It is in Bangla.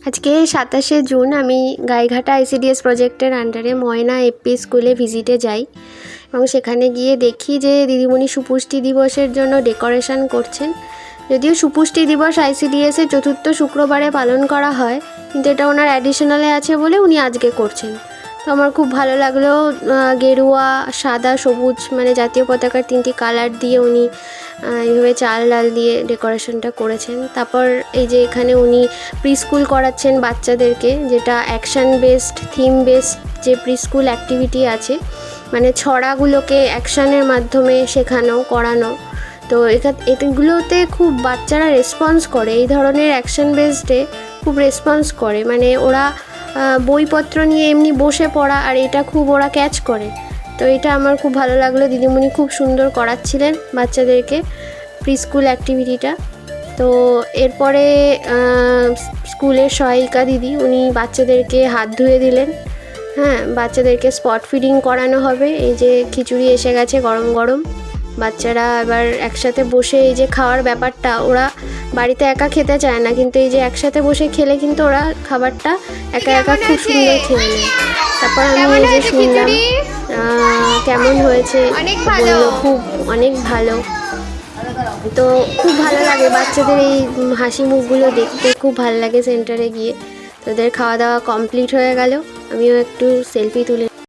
আজকে 27শে জুন আমি গাইঘাটা আইসিডিএস প্রজেক্টের আন্ডারে ময়না এপি স্কুলে ভিজিটে যাই এবং সেখানে গিয়ে দেখি যে দিদিমণি সুপুষ্টি দিবসের জন্য ডেকোরেশন করছেন। যদিও সুপুষ্টি দিবস আইসিডিএসের চতুর্থ শুক্রবারে পালন করা হয়, কিন্তু এটা ওনার অ্যাডিশনালে আছে বলে উনি আজকে করছেন। তো আমার খুব ভালো লাগলো, গেরুয়া, সাদা, সবুজ মানে জাতীয় পতাকার 3টি কালার দিয়ে উনি এইভাবে চাল ডাল দিয়ে ডেকোরেশনটা করেছেন। তারপর এই যে এখানে উনি প্রি স্কুল করাচ্ছেন বাচ্চাদেরকে, যেটা অ্যাকশান বেসড, থিম বেসড যে প্রি স্কুল অ্যাক্টিভিটি আছে, মানে ছড়াগুলোকে অ্যাকশানের মাধ্যমে শেখানো করানো। তো এগুলোতে খুব বাচ্চারা রেসপন্স করে, এই ধরনের অ্যাকশান বেসডে খুব রেসপন্স করে, মানে ওরা বইপত্র নিয়ে এমনি বসে পড়া আর এটা খুব ওরা ক্যাচ করে। তো এটা আমার খুব ভালো লাগলো, দিদিমণি খুব সুন্দর করাচ্ছিলেন বাচ্চাদেরকে প্রি স্কুল অ্যাক্টিভিটিটা। তো এরপরে স্কুলের সহায়িকা দিদি উনি বাচ্চাদেরকে হাত ধুয়ে দিলেন। হ্যাঁ, বাচ্চাদেরকে স্পট ফিডিং করানো হবে। এই যে খিচুড়ি এসে গেছে গরম গরম, বাচ্চারা এবার একসাথে বসে এই যে খাওয়ার ব্যাপারটা, ওরা বাড়িতে একা খেতে চায় না, কিন্তু এই যে একসাথে বসে খেলে কিন্তু ওরা খাবারটা একা একা খুব সুন্দর খেয়ে নেয়। তারপর আমি এই যে শুনলাম কেমন হয়েছে, বললো খুব অনেক ভালো। তো খুব ভালো লাগে বাচ্চাদের এই হাসি মুখগুলো দেখতে, খুব ভালো লাগে সেন্টারে গিয়ে। তোদের খাওয়া দাওয়া কমপ্লিট হয়ে গেল, আমিও একটু সেলফি তুলে